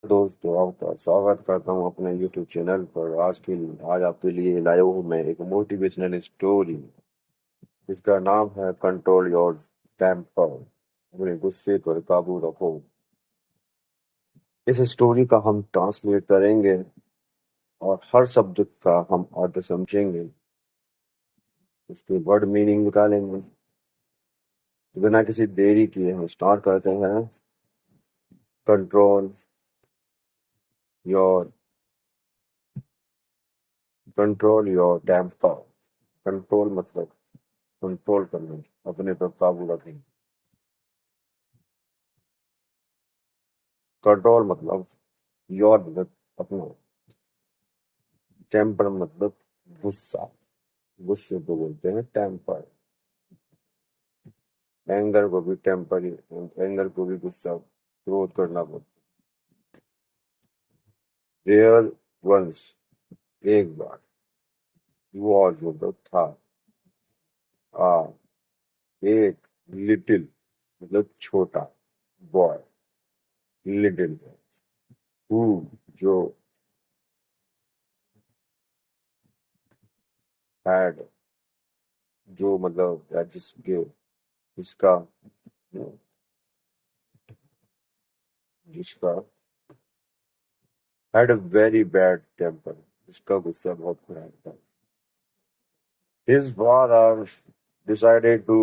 दोस्तों, आपका स्वागत करता हूँ अपने YouTube चैनल पर। आज आपके लिए लाया हूँ मैं एक मोटिवेशनल स्टोरी। इसका नाम है कंट्रोल योर टेम्पर। अपने गुस्से पर काबू रखो। इस स्टोरी का हम ट्रांसलेट करेंगे और हर शब्द का हम अर्थ समझेंगे, उसके वर्ड मीनिंग निकालेंगे। तो बिना किसी देरी किए हम स्टार्ट करते हैं। Control your control your temper. Control मतलब कंट्रोल करना, अपने पर काबू रखें। कंट्रोल मतलब योर मतलब अपना। टेम्पर मतलब गुस्सा। गुस्से को बोलते हैं टेम्पर। एंगर को भी टेम्पर एंगर को भी गुस्सा, क्रोध करना बोलते हैं। देयर वंस, एक बार। वॉज मतलब था। आ, एक। लिटिल मतलब छोटा। Boy, little. हु, जो। हैड, जो मतलब या जिसके, जिसका, जिसका। Had a very bad temper, जिसका गुस्सा बहुत खराब था। His father decided to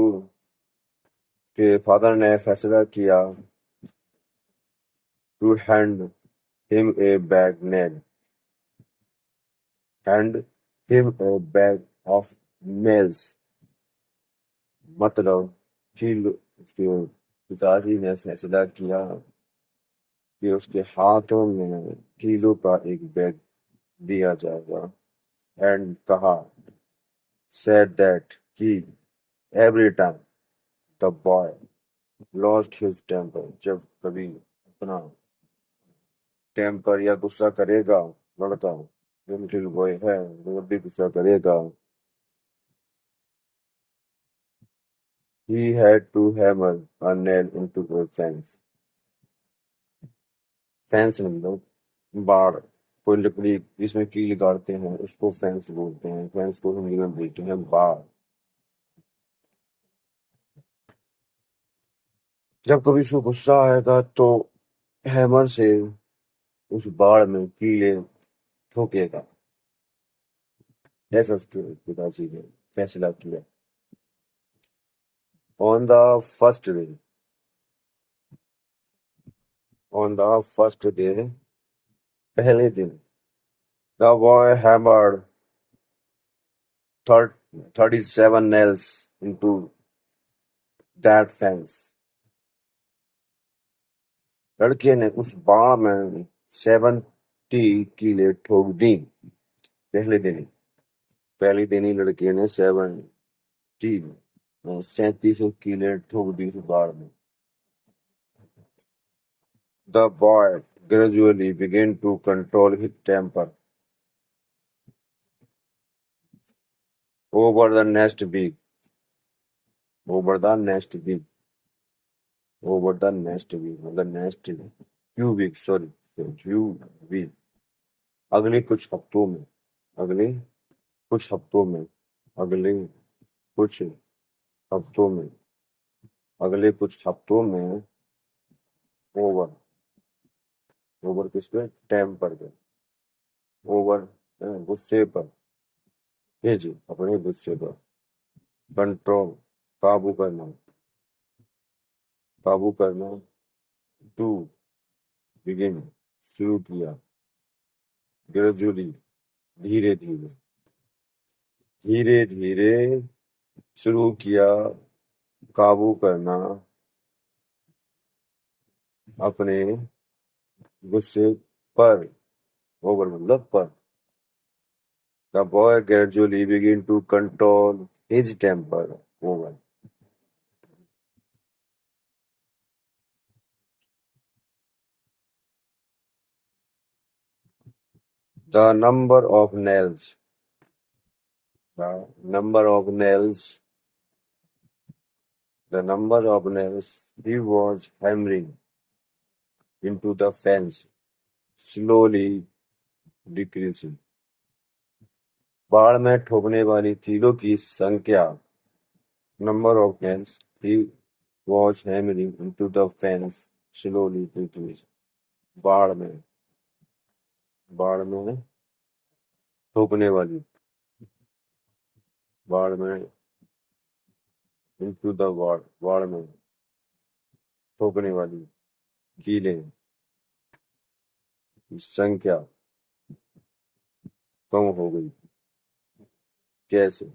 के फादर ने फैसला किया to hand him a bag nail hand him a bag of nails। मतलब कि उसके पिताजी ने फैसला किया कि उसके हाथों में कीलों का एक बैग दिया जाएगा। एंड कहा, said that कि every time the boy lost his temper, जब कभी अपना टेम्पर या गुस्सा करेगा लड़का, जो लिटिल बॉय है वो जब भी गुस्सा करेगा, he had to hammer a nail into the fence। Fence मतलब बाड़। कोई लकड़ी जिसमें कील गाड़ते हैं उसको फेंस बोलते हैं। फेंस को हिंदी में बोलते हैं बाड़। जब कभी उसको गुस्सा आएगा तो हैमर से उस बाड़ में कीले ठोकेगा। ऐसा उसके पिताजी ने फैसला किया। On the first day on the first day, पहले दिन, the boy hammered 37 nails into that fence। लड़के ने उस बाड़ में 70 कीले ठोक दी। पहले दिन पहले दिन ही लड़के ने 37 कीले ठोक दी उस बाड़ में। The boy gradually began to control his temper over the next week over the next week over the next week over the next few weeks, sorry, few weeks। अगले कुछ हफ्तों में अगले कुछ हफ्तों में अगले कुछ हफ्तों में अगले कुछ हफ्तों में। ओवर ओवर किस पे? टेम्पर पे। ओवर गुस्से पर। ये जी अपने गुस्से पर। कंट्रोल काबू करना। काबू करना। टू बिगिन शुरू किया। ग्रेजुअली धीरे धीरे। धीरे धीरे शुरू किया काबू करना अपने गुस्से पर। ओवर मतलब पर। The boy gradually began to control his temper over the number of nails, the number of nails he was hammering into the fence slowly decreasing. बाढ़ में ठोकने वाली तीरों की संख्या, number of nails he was hammering into the fence slowly decreased. बाढ़ में ठोकने वाली, बाढ़ में into the बाढ़ में ठोकने वाली कीलें की संख्या कम हो गई. कैसे?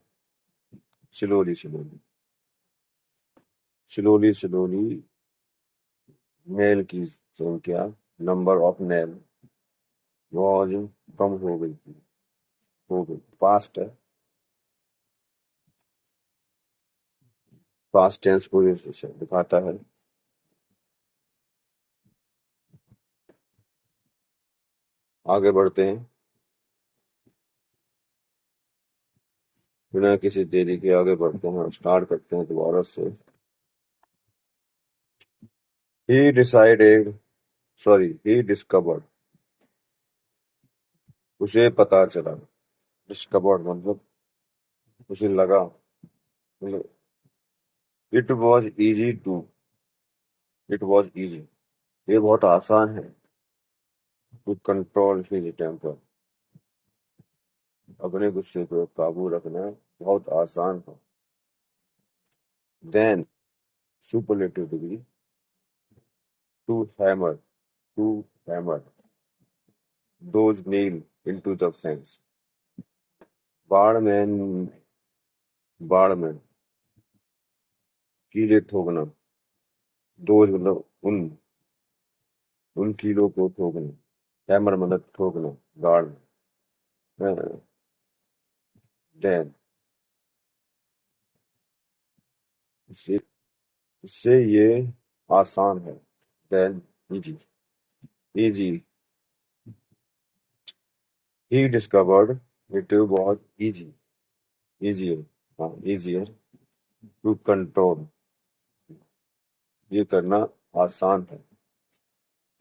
स्लोली नेल की संख्या, नंबर ऑफ नेल वॉज कम हो गई. पास्ट है, पास्ट टेंस को दिखाता है. आगे बढ़ते हैं बिना किसी देरी के. आगे बढ़ते हैं और स्टार्ट करते हैं दोबारा से. he discovered, उसे पता चला. डिस्कवर्ड मतलब उसे लगा, मतलब इट वॉज इजी, ये बहुत आसान है. टू कंट्रोल हिज टेम्पर, अपने गुस्से पर काबू रखना बहुत आसान था. Then superlative degree, to hammer those nail into the fence. बाढ़ में कीले ठोकना, दोज मतलब उन कीलों को ठोकना. हैमर मतलब ठोकना, गाड़ में. देन इससे ये आसान है. Then easy he discovered it was easier to control, ये करना आसान है.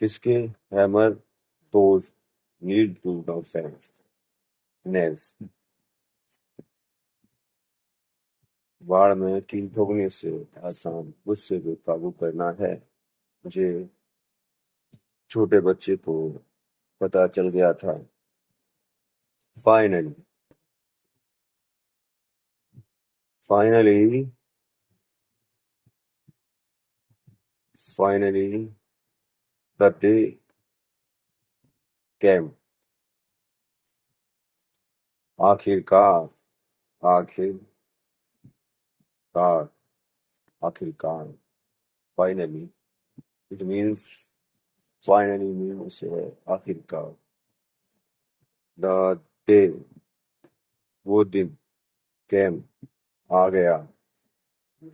किसके? Hammer those need to the fence nails. बाढ़ में कील ठोकने से आसान गुस्से पे काबू करना है. मुझे छोटे बच्चे को पता चल गया था. फाइनली the day came, आखिरकार finally, it means आखिरकार. the day, वो दिन, came, आ गया.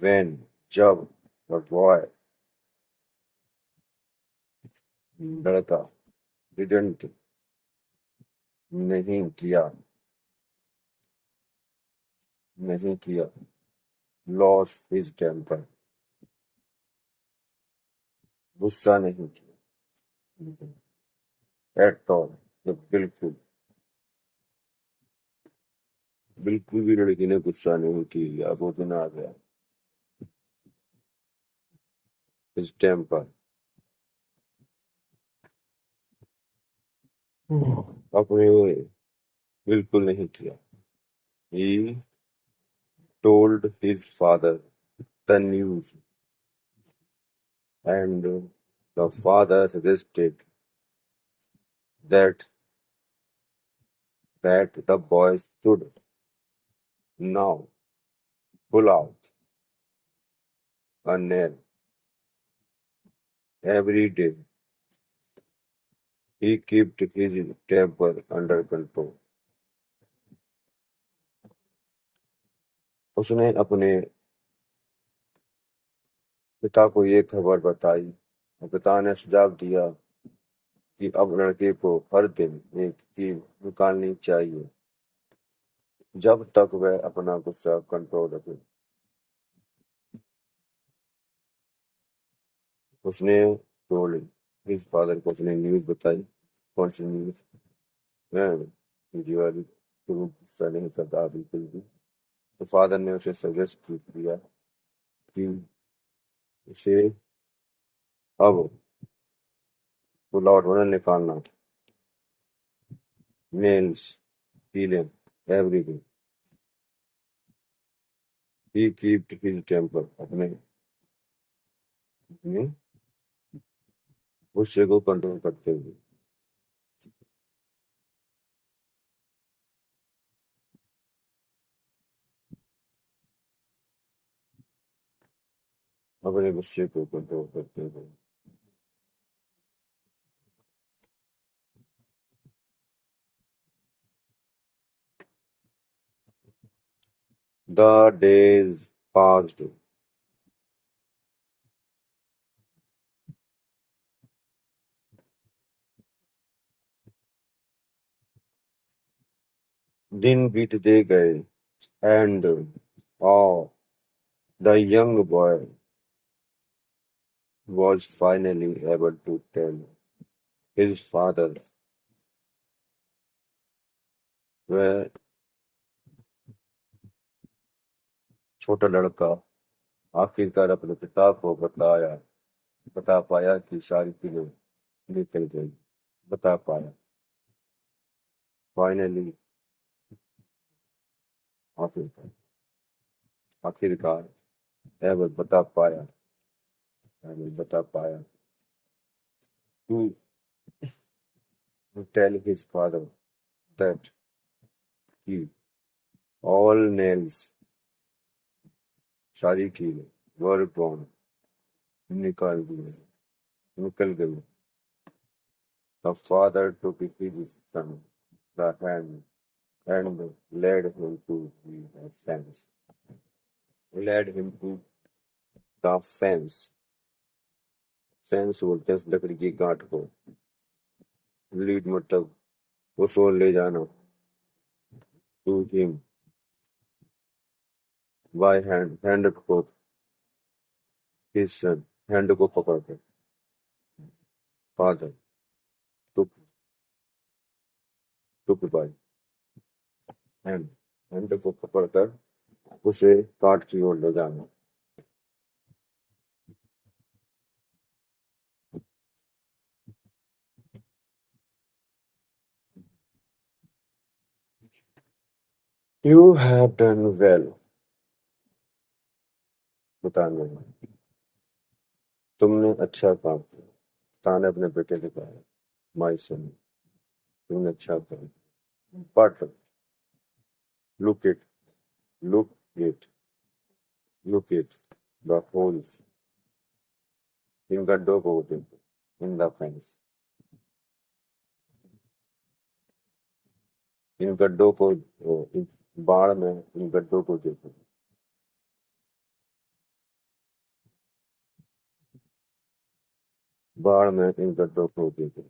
when, जब, the boy, लड़का, didn't, नहीं किया, lost his temper, गुस्सा नहीं किया. at all, तो बिल्कुल भी लड़की ने गुस्सा नहीं किया. वो दिन आ गया. his temper, अपने बिल्कुल नहीं किया. he told his father the news, and the father suggested that the boy should now pull out a nail every day. He kept his temper under control. उसने अपने पिता को ये खबर बताई और पिता ने सुझाव दिया कि अब लड़के को हर दिन एक कील निकालनी चाहिए जब तक वह अपना गुस्सा कंट्रोल रखे. उसने टोल्ड हिज फादर को अपनी न्यूज बताई continues, मैं दीवारी को गुस्सा नहीं करता बिल्कुल भी। तो फादर ने उसे सजेस्ट किया कि उसे अब पुल आउट होने निकालना, मेल्स फीलिंग एवरीथिंग। ही कीप्ड हिज टेम्पर, अपने गुस्से को कंट्रोल करते हुए। अपने गुस्से को कंट्रोल करते हुए। The days passed. दिन बीतते गए, and oh, the young boy was finally able to tell his father, वह छोटा लड़का आखिरकार अपने पिता को बता पाया कि सारी चीजें निकल गई। बता पाया, फाइनली, आखिरकार, आखिरकार एवर बता पाया to tell his father that he all nails, सारी कीलें, were gone, निकाल दिए, निकल गई। The father took his son the hand and led him to the fence. Led him to the fence. Fence बोलते हैं उस लकड़ी की गांठ को। लीड मतलब उसको ले जाना। To him by hand, hand को, हिज सन, हैंड को पकड़कर। Father took took by hand, hand को पकड़कर उसे काट की ओर ले जाना। यू हैव डन वेल, बताने में, तुमने अच्छा काम किया। पिता ने अपने बेटे से कहा, माय सन, तुमने अच्छा किया। But look it look it look it the holes, इन गड्ढों को देखो, इन द फेंस, इन गड्ढों को, इन बाढ़ में इन गड्ढों को देखो। बाढ़ में इन गड्ढों को देखो।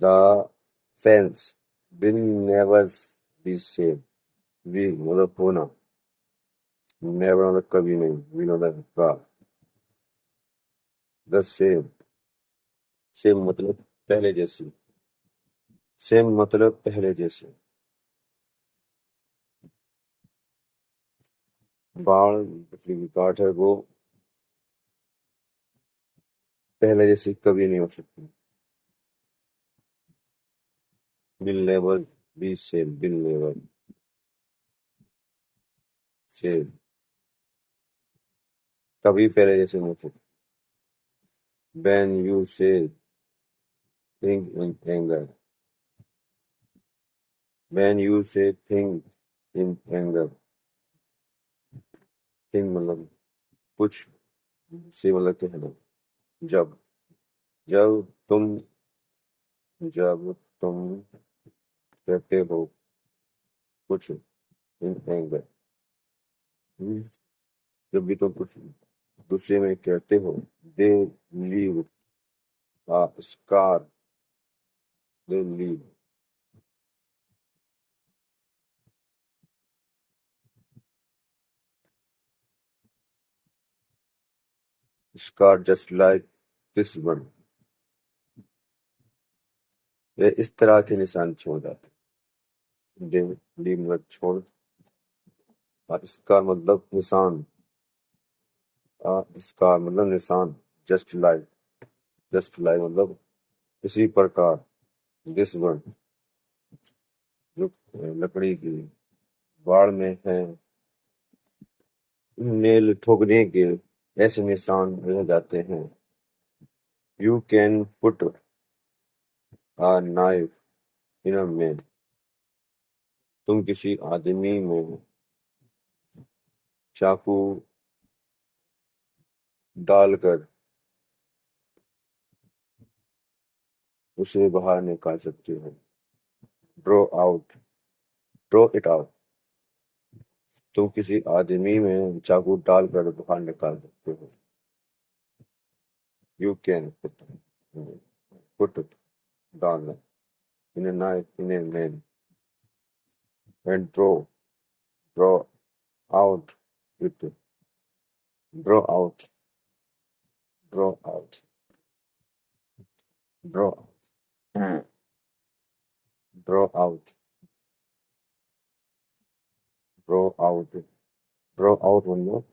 The fence will never be same, we मतलब होना, नेवर मतलब कभी नहीं, वी मतलब का, द सेम, सेम मतलब पहले जैसी, सेम मतलब पहले जैसे। बाढ़ की काट है वो पहले जैसी कभी नहीं हो सकती। Will never be same, will never same, कभी पहले जैसे नहीं हो सकती। When you say think in anger, when you say think in anger, think मतलब कुछ, से मतलब कहना। जब जब तुम जब तुम कहते हो कुछ इन एंगर, जब भी तुम कुछ गुस्से में कहते हो, they leave a scar, they leave, scar just like this one. वे इस तरह के निशान छोड़ जाते हैं। लीव मतलब छोड़, और इसका मतलब निशान, इसका मतलब निशान। जस्ट लाइक मतलब इसी प्रकार। दिस वन जो लकड़ी की बाड़ में है, नेल ठोकने के ऐसे निशान रह जाते हैं। You can put a knife in a man. तुम किसी आदमी में चाकू डालकर उसे बाहर निकाल सकते हो। Draw out, draw it out. तुम किसी आदमी में चाकू डालकर बाहर निकाल सकते हो। यू कैन पुट डालना इन a knife in a man and draw out it, draw out, draw out, draw out, draw out, draw out, draw out मतलब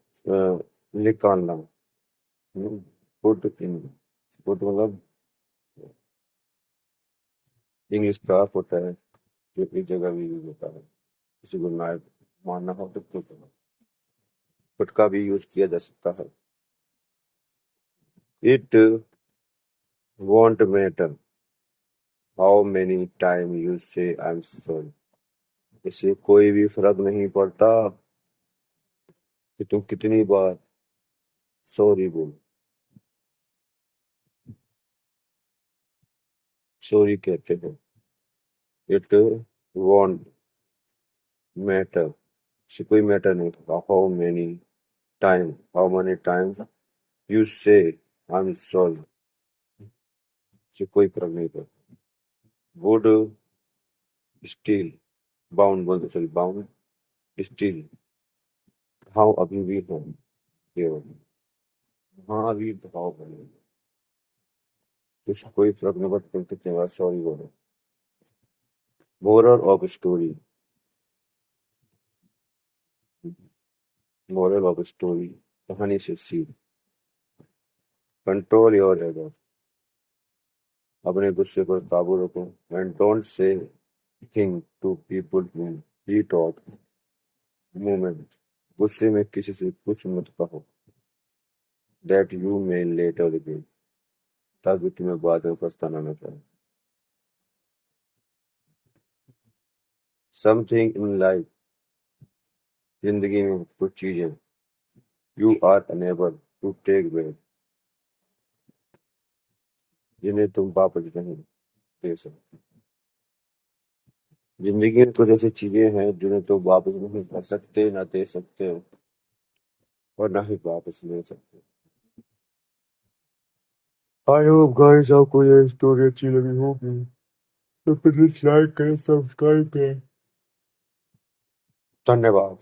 निकालना। पुट इन, पुट मतलब इंग्लिश का पुट है, जो एक जगह भी यूज होता है। किसी को नाइफ मारना हो तो पुट का भी यूज किया जा सकता है। It won't matter how many time you say I'm sorry। इससे कोई भी फर्क नहीं पड़ता कि तुम कितनी बार सॉरी बोलो, सॉरी कहते हो। इट won't matter, इससे कोई मैटर नहीं करता how many time you say I'm sorry, इससे कोई फर्क नहीं पड़ता। वुड स्टील बाउंड बोलते चल, बाउंड स्टील हाँ अभी भी है केवल, हाँ अभी भाव बने, इससे कोई फर्क नहीं पड़ता तुम कितने बार सॉरी बोलो। Moral of story, moral of story कहानी से सीख। कंट्रोल योर एगर, अपने गुस्से पर काबू रखो। And don't say thing to people in heat of moment, गुस्से में किसी से कुछ मत कहो। That you may later regret, ताकि तुम्हें बाद में पछताना न पड़े। समथिंग इन लाइफ, जिंदगी में कुछ चीजें you are unable to take back, जिन्हें तुम वापस नहीं दे सकते। जिंदगी में कुछ ऐसी चीजें हैं जिन्हें तुम वापस नहीं कर सकते, ना दे सकते हो, और ना ही वापस ले सकते। आई होप गाइस आपको ये स्टोरी अच्छी लगी होगी, तो प्लीज लाइक करें, सब्सक्राइब करें। धन्यवाद।